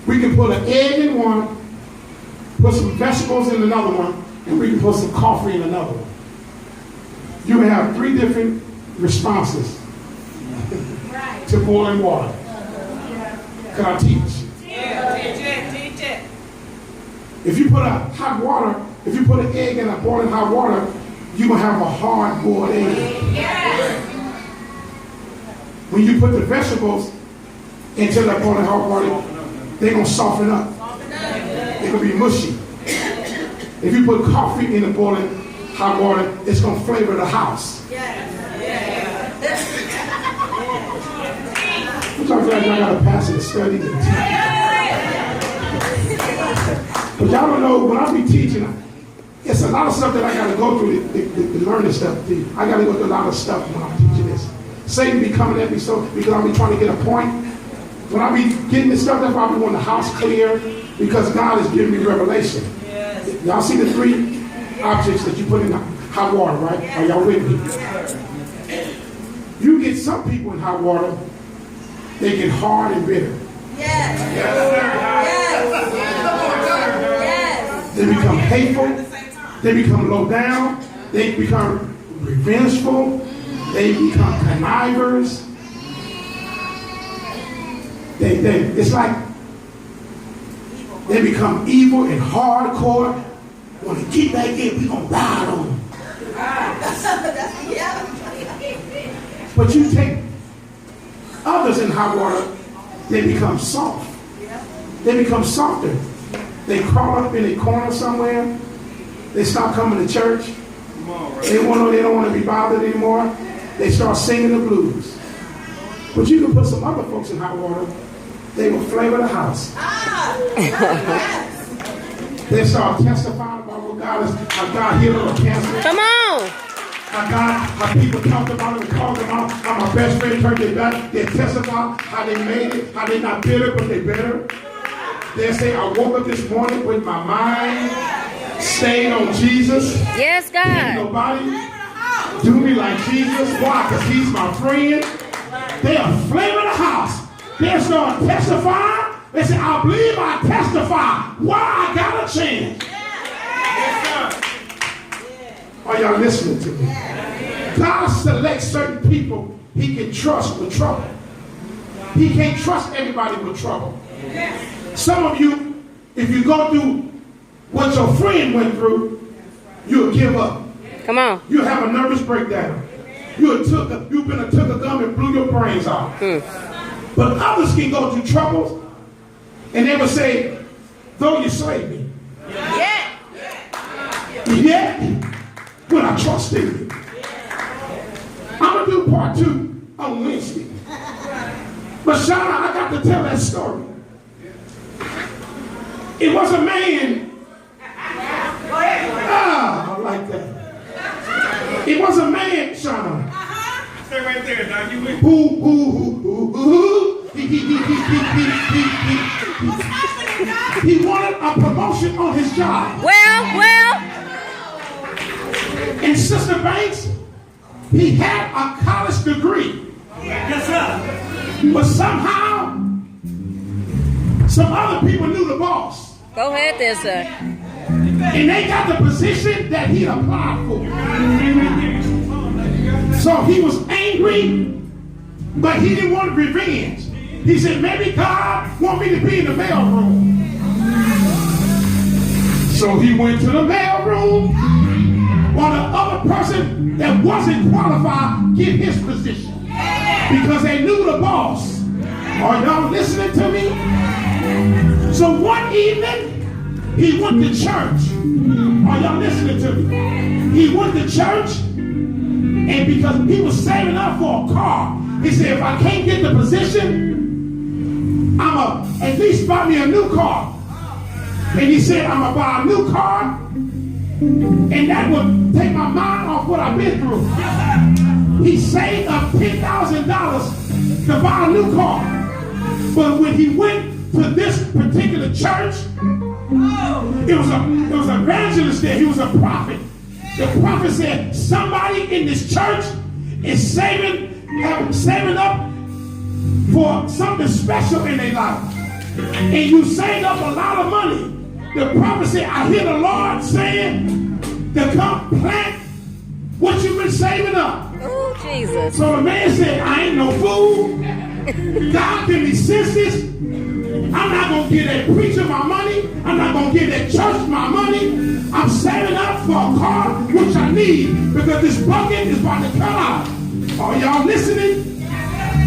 We can put an egg in one, put some vegetables in another one, and we can put some coffee in another one. You can have 3 different responses to boiling water. Can I teach? Teach it. If you put a hot water, if you put an egg in a boiling hot water, you're going to have a hard-boiled egg. Yes. When you put the vegetables into that boiling hot water, they're going to soften up. They're going to be mushy. If you put coffee in the boiling hot water, it's going to flavor the house. Sometimes y'all got to pass it to study and teach. But y'all don't know, when I be teaching, it's a lot of stuff that I got to go through to learn this stuff. I got to go through a lot of stuff when I'm teaching this. Satan be coming at me so because I be trying to get a point. When I be getting this stuff, that's why I be wanting the house clear, because God is giving me revelation. Yes. Y'all see the 3 objects that you put in hot water, right? Yes. Are y'all with me? Yes. You get some people in hot water, they get hard and bitter. Yes. Yes. Yes. They become hateful. They become low down. They become revengeful. They become connivers. It's like they become evil and hardcore. Want to keep back in, we're going to ride on them. But you take others in hot water, they become soft. They become softer. They crawl up in a corner somewhere. They stop coming to church. They don't want to be bothered anymore. They start singing the blues. But you can put some other folks in hot water, they will flavor the house. They start testifying about what God is, how God healed them of cancer. Come on. How people talked about it and called them out. How my best friend turned their back. They testify how they made it, how they not bitter, but they better. They say, I woke up this morning with my mind stayed on Jesus. Yes, God. Ain't nobody do me like Jesus. Why? Because he's my friend. They'll flavor the house. They'll start testifying. They say, I believe I testify. Why I got a chance. Are y'all listening to me? God selects certain people he can trust with trouble. He can't trust everybody with trouble. Some of you, if you go through what your friend went through, you'll give up. Come on. You'll have a nervous breakdown. You've took a gum and blew your brains out. But others can go through troubles and they will say, though you slay me, yet will I trust in you. I'm going to do part 2 on Wednesday. But Shauna, I got to tell that story. It was a man. I like that. It was a man, Shauna. Stay right there, Doc. You with He wanted a promotion on his job. Well. And Sister Banks, he had a college degree. Yes, sir. But somehow, some other people knew the boss. Go ahead there, sir. And they got the position that he applied for. So he was angry, but he didn't want revenge. He said, maybe God want me to be in the mailroom. So he went to the mailroom while the other person that wasn't qualified get his position. Because they knew the boss. Are y'all listening to me? So one evening, he went to church. Are y'all listening to me? He went to church, and because he was saving up for a car, he said, if I can't get the position, I'ma at least buy me a new car. And he said, I'm gonna buy a new car, and that would take my mind off what I've been through. He saved up $10,000 to buy a new car. But when he went to this particular church, it was an evangelist there. He was a prophet. The prophet said, somebody in this church is saving up for something special in their life. and you saved up a lot of money, the prophet said, I hear the Lord saying to come plant what you've been saving up. Oh, Jesus. So the man said, I ain't no fool. God give me senses. I'm not going to give that preacher my money. I'm not going to give that church my money. I'm saving up for a car, which I need, because this bucket is about to cut out. Are y'all listening?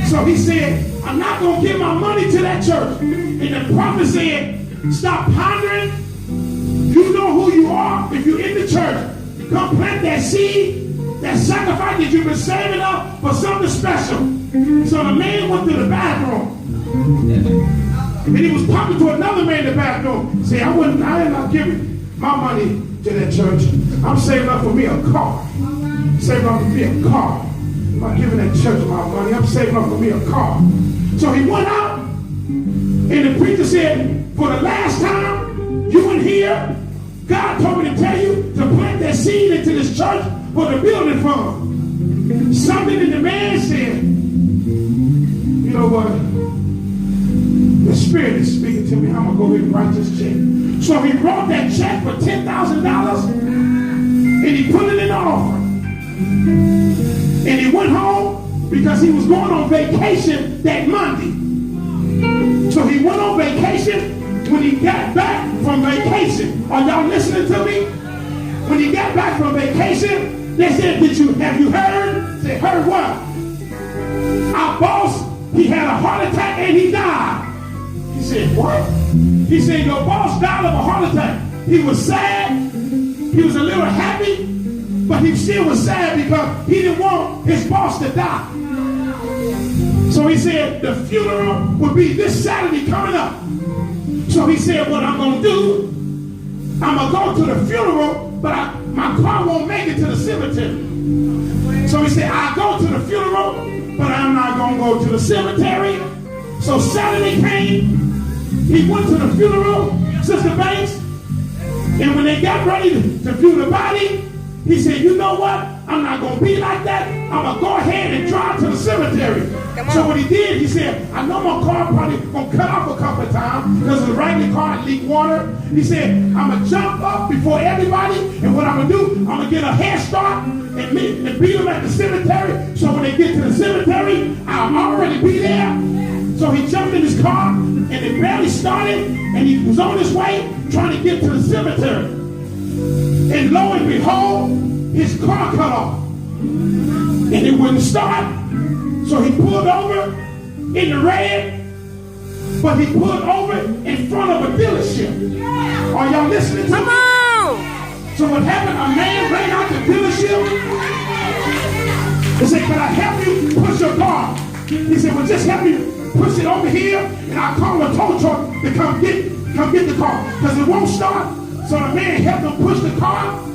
So he said, I'm not going to give my money to that church. And the prophet said, stop pondering. You know who you are if you're in the church. Come plant that seed, that sacrifice that you've been saving up for something special. So the man went to the bathroom. And he was talking to another man in the bathroom. He said, I am not giving my money to that church. I'm saving up for me a car. Saving up for me a car. I'm not giving that church my money. I'm saving up for me a car. So he went out, and the preacher said, for the last time you in here, God told me to tell you to plant that seed into this church for the building fund. Something in the man said, you know what? The Spirit is speaking to me. I'm going to go ahead and write this check. So he wrote that check for $10,000, and he put it in the offering. And he went home because he was going on vacation that Monday. So he went on vacation. When he got back from vacation, are y'all listening to me? When he got back from vacation, they said, have you heard? They heard what? Our boss, he had a heart attack and he died. He said, what? He said, your boss died of a heart attack. He was sad. He was a little happy, but he still was sad because he didn't want his boss to die. So he said, the funeral would be this Saturday coming up. So he said, what I'm going to do, I'm going to go to the funeral, but my car won't make it to the cemetery. So he said, I'll go to the funeral, but I'm not going to go to the cemetery. So Saturday came, he went to the funeral, Sister Banks, and when they got ready to view the body, he said, you know what? I'm not going to be like that. I'm going to go ahead and drive to the cemetery. So what he did, he said, I know my car probably going to cut off a couple of times because of the raggedy car and leak water. He said, I'm going to jump up before everybody, and what I'm going to do, I'm going to get a head start and beat them at the cemetery. So when they get to the cemetery, I'll already be there. So he jumped in his car, and it barely started, and he was on his way trying to get to the cemetery. And lo and behold, his car cut off. And it wouldn't start. So he pulled over in the red, but he pulled over in front of a dealership. Are y'all listening to me? Come on! So what happened? A man ran out the dealership. He said, can I help you push your car? He said, well, just help me push it over here, and I'll call a tow truck to come get the car, because it won't start. So the man helped him push the car.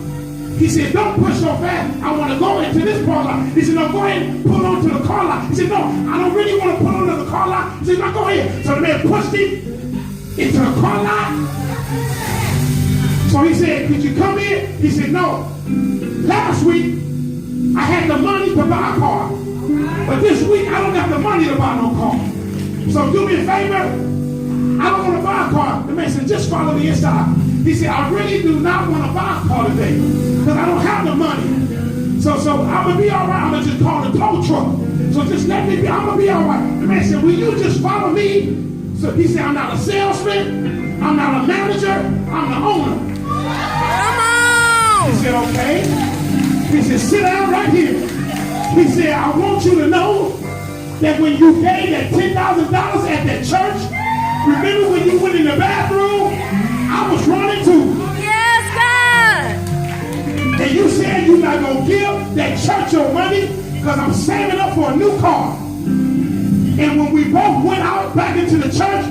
He said, don't push so fast. I want to go into this car lot. He said, no, go ahead and pull onto the car lot. He said, no, I don't really want to pull onto the car lot. He said, no, go ahead. So the man pushed him into the car lot. So he said, could you come in? He said, no. Last week, I had the money to buy a car. But this week, I don't got the money to buy no car. So do me a favor. I don't want to buy a car. The man said, just follow me inside. He said, I really do not want to buy a car today because I don't have the money. So I'm going to be all right. I'm going to just call the tow truck. So just let me be. I'm going to be all right. The man said, will you just follow me? So he said, I'm not a salesman. I'm not a manager. I'm the owner. Come on! He said, okay. He said, sit down right here. He said, I want you to know that when you gave that $10,000 at that church, remember when you went in the bathroom? I was running too. Yes, God! And you said you're not going to give that church your money because I'm saving up for a new car. And when we both went out back into the church,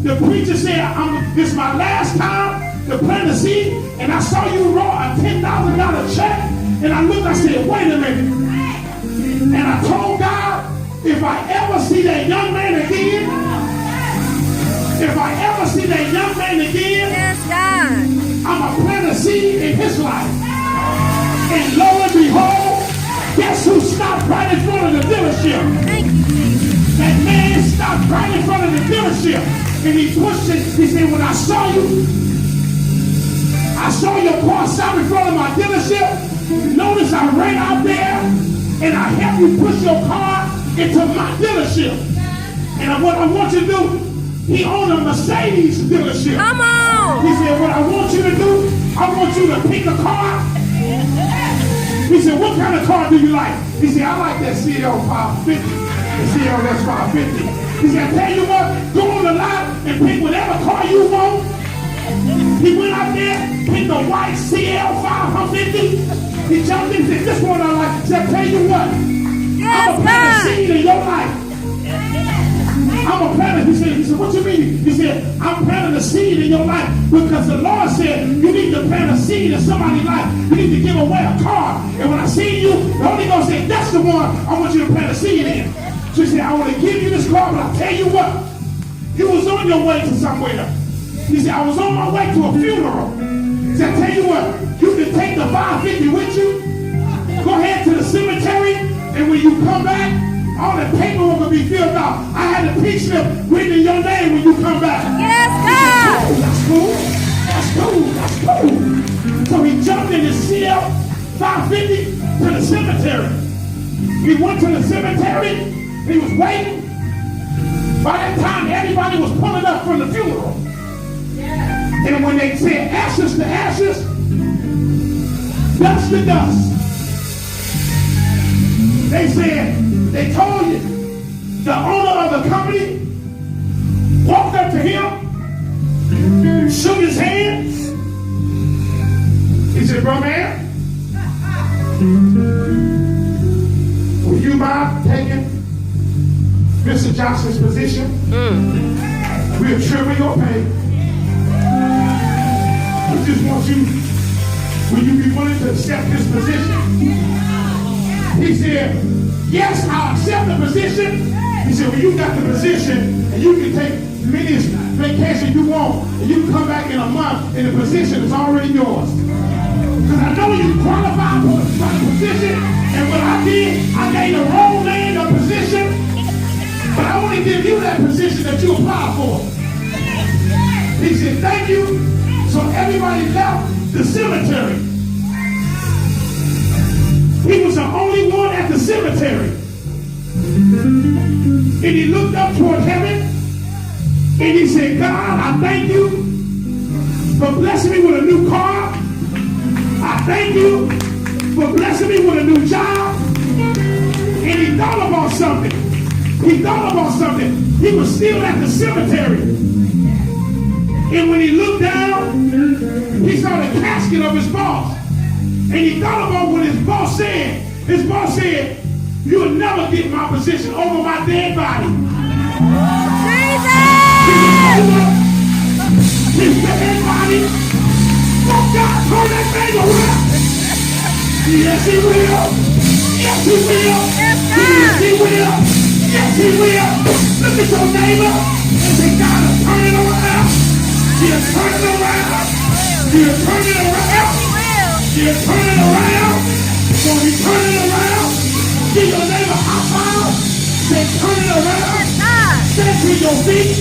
the preacher said, this is my last time to plant a seed. And I saw you roll a $10,000 check. And I looked, I said, wait a minute. And I told God, if I ever see that young man again, if I ever see that young man again, Yes, God! I'm going to plant a seed in his life. And lo and behold, guess who stopped right in front of the dealership? Thank you, Jesus. That man stopped right in front of the dealership. and he pushed it. He said, when I saw your car stop in front of my dealership. Notice I ran out there and I helped you push your car into my dealership. And what I want you to do, he owned a Mercedes dealership. Come on. He said, what I want you to do, I want you to pick a car. He said, what kind of car do you like? He said, I like that CL 550. The CLS 550. He said, I tell you what, go on the lot and pick whatever car you want. He went out there, picked a white CL 550. He jumped in and said, this one I like. He said, I tell you what, I'm a plant a seed in your life. I'm a planter. He said, what you mean? He said, I'm planting a seed in your life because the Lord said you need to plant a seed in somebody's life. You need to give away a car. And when I see you, the Holy Ghost said, that's the one I want you to plant a seed in. So he said, I want to give you this car, but I'll tell you what, you was on your way to somewhere. He said, I was on my way to a funeral. He said, I tell you what, you can take the 550 with you, go ahead to the cemetery, and when you come back, all the paperwork will be filled out. I had a peace slip written in your name when you come back. Yes, God. That's cool. That's cool. That's cool. So he jumped in his CL 550 to the cemetery. He went to the cemetery. He was waiting. By that time, everybody was pulling up from the funeral. And when they said ashes to ashes, dust to dust, they said, they told you, the owner of the company walked up to him, shook his hands. He said, bro, man, will you mind taking Mr. Johnson's position? We'll triple your pay. We just want you, will you be willing to accept this position? He said, yes, I'll accept the position. He said, well, you got the position, and you can take many vacation you want, and you can come back in a month, and the position is already yours. Because I know you qualify for the position, and what I did, I gave the wrong man a position, but I only give you that position that you applied for. He said, thank you. So everybody left the cemetery. He was the only one at the cemetery. And he looked up toward heaven and he said, God, I thank you for blessing me with a new car. I thank you for blessing me with a new job. And he thought about something. He was still at the cemetery. And when he looked down, he saw the casket of his boss. And he thought about what his boss said. His boss said, you'll never get my position over my dead body. Jesus! His dead body. Oh God, turn that thing around. Yes, he will. Yes, he will. Yes, he will. Yes, he will. Look at your neighbor and say, God is turning around. He'll turn it around. He'll turn it around. He'll turn it around. So he turn it around. Give your neighbor a high five. Say, turn it around. Stand to your feet.